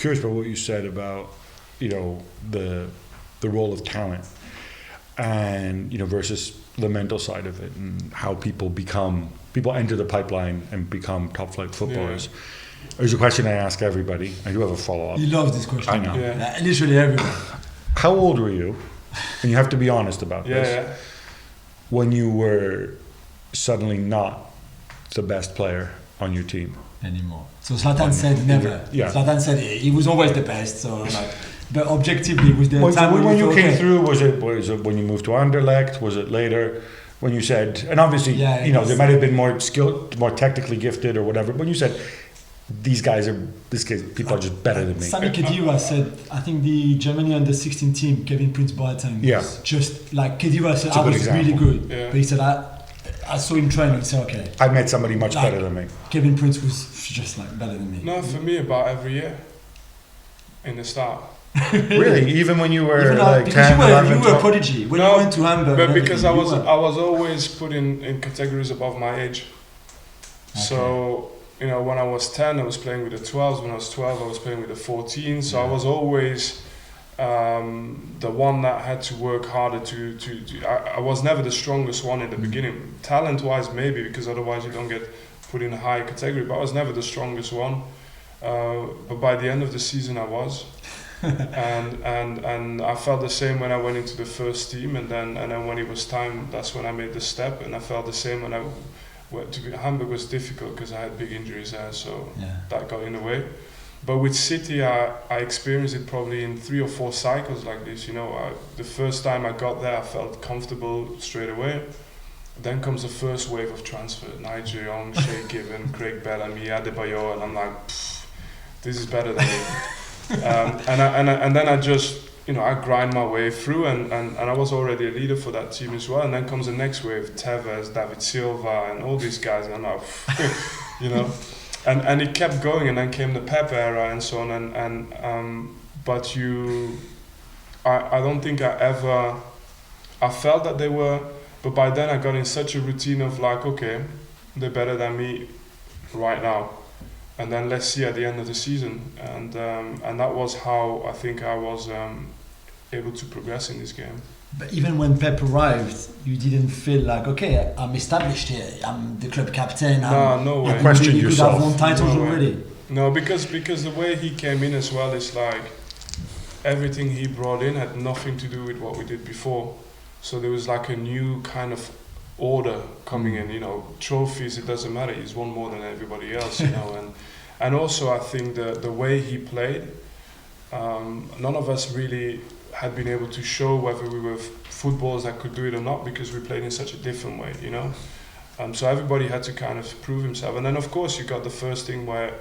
curious about what you said about, the role of talent and, versus the mental side of it and how people enter the pipeline and become top flight footballers. Yeah. There's a question I ask everybody. I do have a follow-up. He loves this question. I know. Yeah. Literally everyone. How old were you? And you have to be honest about this. Yeah. When you were suddenly not the best player on your team anymore. So Zlatan said never. Yeah. Zlatan said he was always the best. So but objectively, was there a time when you came through? Was it when you moved to Anderlecht? Was it later? When you said, and obviously, there might have been more skilled, more technically gifted, or whatever. When you said, people are just better than me. Sami Khedira said, I think the Germany under 16 team, Kevin Prince Boateng, was just like Khedira said, I was really good. Yeah. But he said, I saw him train and said, okay. I met somebody much better than me. Kevin Prince was just better than me. No, for me, about every year in the start. Really? Even when you were because 10, you 11, were a prodigy. When you went to Hamburg. But because I was always put in categories above my age. Okay. So, when I was 10, I was playing with the 12s. When I was 12, I was playing with the 14s. So I was always the one that had to work harder I was never the strongest one in the beginning. Talent-wise, maybe, because otherwise you don't get put in a high category. But I was never the strongest one. But by the end of the season, I was. and I felt the same when I went into the first team, and then when it was time, that's when I made the step. And I felt the same when I went to Hamburg. Was difficult because I had big injuries there, so that got in the way. But with City, I experienced it probably in 3 or 4 cycles like this. The first time I got there, I felt comfortable straight away. Then comes the first wave of transfer: Nigel Young, Shea Given, Craig Bellamy, Adebayor, and I'm like, this is better than me. And then I just, I grind my way through, and I was already a leader for that team as well. And then comes the next wave: Tevez, David Silva, and all these guys. And I'm like, and it kept going. And then came the Pep era and so on. But I don't think I felt that they were. But by then I got in such a routine of okay, they're better than me right now. And then let's see at the end of the season, and that was how I think I was able to progress in this game. But even when Pep arrived, you didn't feel like, okay, I'm established here, I'm the club captain. No way. You questioned yourself. You could have won titles already. No, because the way he came in as well is everything he brought in had nothing to do with what we did before. So there was a new kind of order coming in, trophies, it doesn't matter, he's won more than everybody else, and also I think the way he played, none of us really had been able to show whether we were footballers that could do it or not, because we played in such a different way, so everybody had to kind of prove himself. And then of course you got the first thing where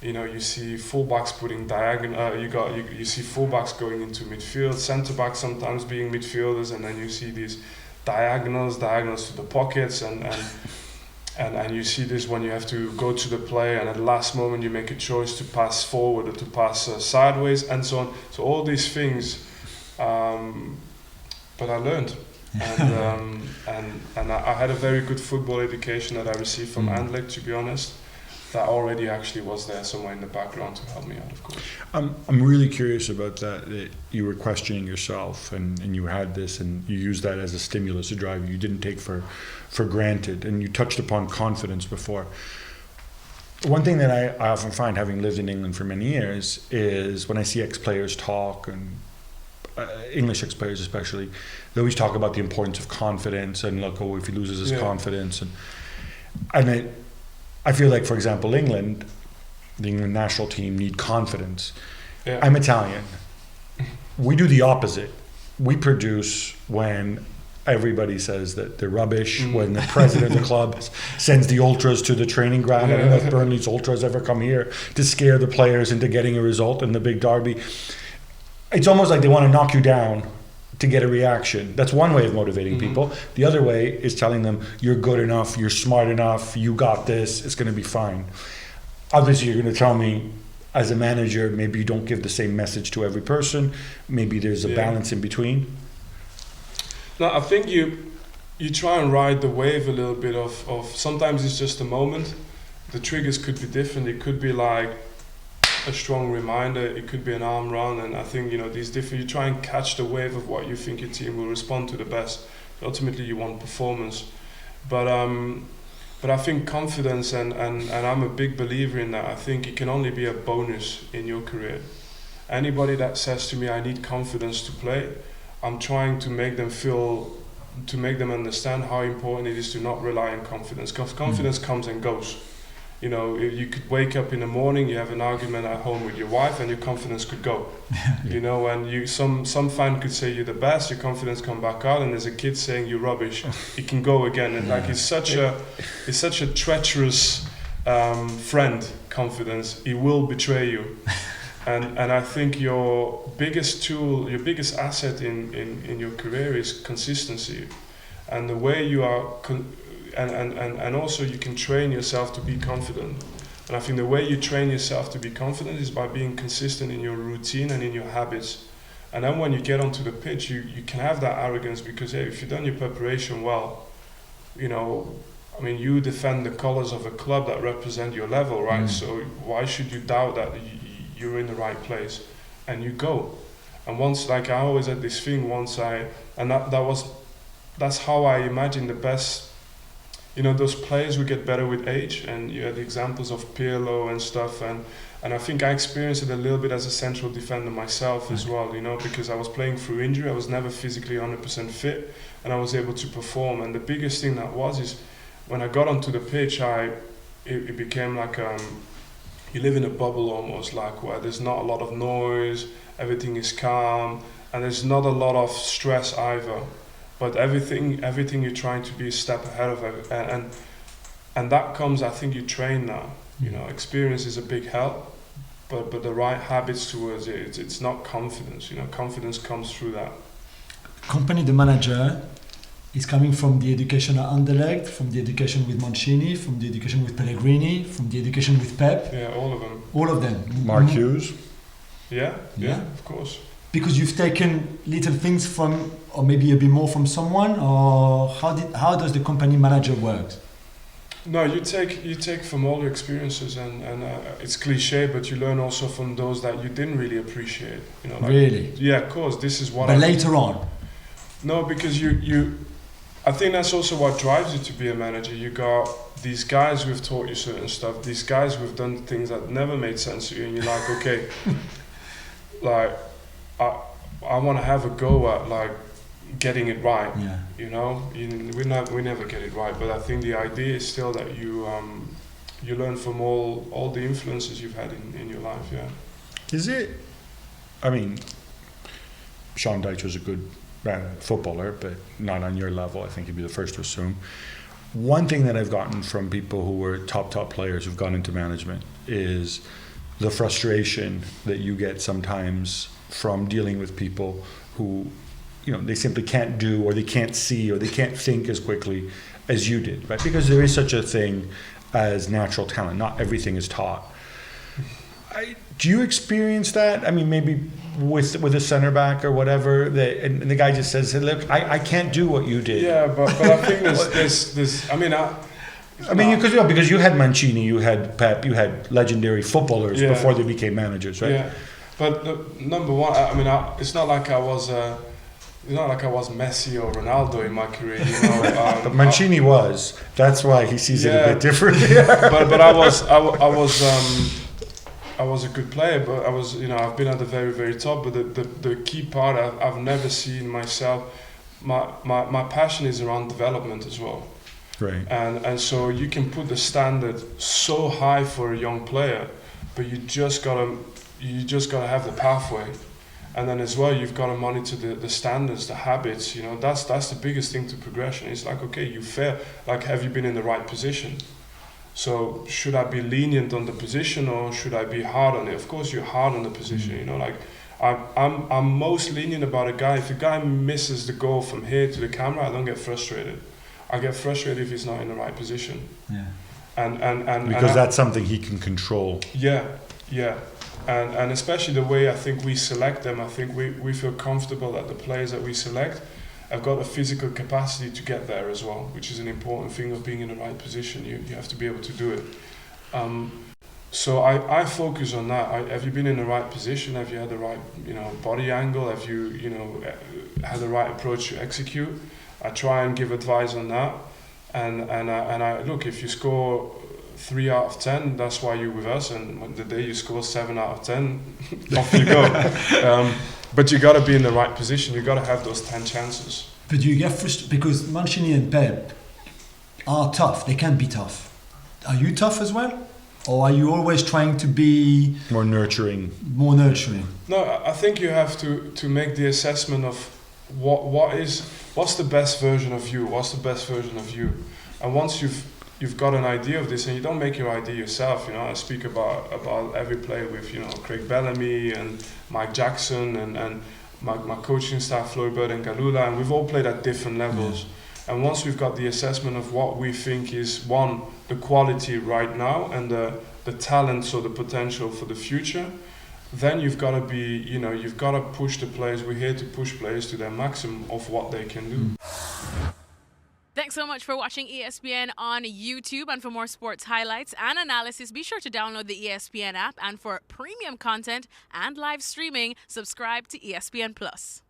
you see fullbacks putting diagonal, you see fullbacks going into midfield, centre backs sometimes being midfielders, and then you see these diagonals to the pockets, and you see this when you have to go to the play, and at the last moment you make a choice to pass forward or to pass sideways and so on. So all these things, but I learned, and I had a very good football education that I received from Anderlecht, to be honest. That already actually was there somewhere in the background to help me out, of course. I'm really curious about that you were questioning yourself, and you had this, and you used that as a stimulus to drive you. You didn't take for granted, and you touched upon confidence before. One thing that I often find, having lived in England for many years, is when I see ex-players talk, and English ex-players especially, they always talk about the importance of confidence, and if he loses his confidence, and I feel like, for example, the England national team need confidence. Yeah. I'm Italian. We do the opposite. We produce when everybody says that they're rubbish, when the president of the club sends the ultras to the training ground. I don't know if Burnley's ultras ever come here to scare the players into getting a result in the big derby. It's almost like they want to knock you down to get a reaction. That's one way of motivating people. The other way is telling them, you're good enough, you're smart enough, you got this, it's going to be fine. Obviously, you're going to tell me, as a manager, maybe you don't give the same message to every person. Maybe there's a balance in between. No, I think you try and ride the wave a little bit of sometimes it's just a moment. The triggers could be different. It could be like, a strong reminder. It could be an arm run, and I think these different. You try and catch the wave of what you think your team will respond to the best. Ultimately, you want performance, but I think confidence, and I'm a big believer in that. I think it can only be a bonus in your career. Anybody that says to me, I need confidence to play, I'm trying to make them understand how important it is to not rely on confidence. Because confidence comes and goes. You could wake up in the morning, you have an argument at home with your wife, and your confidence could go. And some fan could say you're the best, your confidence come back out, and there's a kid saying you're rubbish, it can go again. And it's such a treacherous friend, confidence. He will betray you. And I think your biggest tool, your biggest asset in your career is consistency, and the way you are, and also you can train yourself to be confident. And I think the way you train yourself to be confident is by being consistent in your routine and in your habits. And then when you get onto the pitch, you can have that arrogance because if you've done your preparation well, you defend the colors of a club that represent your level, right? So why should you doubt that you're in the right place? And you go. And once, I always had this thing that's how I imagine the best. Those players who get better with age, and you had the examples of Pirlo and stuff, and I think I experienced it a little bit as a central defender myself as well, because I was playing through injury, I was never physically 100% fit, and I was able to perform. And the biggest thing is when I got onto the pitch, it became like you live in a bubble almost, where there's not a lot of noise, everything is calm, and there's not a lot of stress either. But everything you're trying to be a step ahead of it, and that comes. I think you train now. Experience is a big help, but the right habits towards it. It's not confidence. Confidence comes through that. Kompany, the manager, is coming from the education at Anderlecht, from the education with Mancini, from the education with Pellegrini, from the education with Pep. Yeah, all of them. All of them. Mark Hughes. Yeah, of course. Because you've taken little things from, or maybe a bit more from someone, or how does the Kompany manager work? No, you take from all your experiences, and it's cliche, but you learn also from those that you didn't really appreciate. Really? Yeah, of course. This is what. But later on. No, because I think that's also what drives you to be a manager. You got these guys who've taught you certain stuff. These guys who've done things that never made sense to you, and you're like, okay, I want to have a go at getting it right. Yeah. We never get it right, but I think the idea is still that you learn from all the influences you've had in your life. Yeah. Is it? Sean Dyche was a good footballer, but not on your level. I think you'd be the first to assume. One thing that I've gotten from people who were top players who've gone into management is the frustration that you get sometimes from dealing with people who, they simply can't do, or they can't see, or they can't think as quickly as you did, right? Because there is such a thing as natural talent. Not everything is taught. Do you experience that? Maybe with a center back or whatever, and the guy just says, hey, look, I can't do what you did. Yeah, but I think there's because you had Mancini, you had Pep, you had legendary footballers before they became managers, right? Yeah, but number one, it's not like I was Messi or Ronaldo in my career, But Mancini was. That's why he sees it a bit differently. but I was a good player, but I was, I've been at the very, very top. But the key part, I've never seen myself. My passion is around development as well. Right. And so you can put the standard so high for a young player, but you just gotta have the pathway. And then as well, you've got to monitor the standards, the habits. That's the biggest thing to progression. It's like, okay, you fail. Have you been in the right position? So should I be lenient on the position, or should I be hard on it? Of course, you're hard on the position. I'm most lenient about a guy. If a guy misses the goal from here to the camera, I don't get frustrated. I get frustrated if he's not in the right position. Yeah. And because that's something he can control. Yeah. And especially the way I think we select them, I think we feel comfortable that the players that we select have got a physical capacity to get there as well, which is an important thing of being in the right position. You have to be able to do it. So I focus on that. Have you been in the right position? Have you had the right body angle? Have you had the right approach to execute? I try and give advice on that. And I look, if you score 3 out of 10, that's why you're with us. And when the day you score 7 out of 10, off you go. But you got to be in the right position. You got to have those 10 chances. But you get frustrated because Mancini and Pep are tough. They can be tough. Are you tough as well? Or are you always trying to be more nurturing? No, I think you have to make the assessment of what's the best version of you. What's the best version of you? And once you've got an idea of this, and you don't make your idea yourself. I speak about every player with Craig Bellamy and Mike Jackson and my coaching staff, Floybert and Galula, and we've all played at different levels. Yeah. And once we've got the assessment of what we think is the quality right now and the talents or the potential for the future, then you've got to be, you've got to push the players. We're here to push players to their maximum of what they can do. Thanks so much for watching ESPN on YouTube. And for more sports highlights and analysis, be sure to download the ESPN app. And for premium content and live streaming, subscribe to ESPN Plus.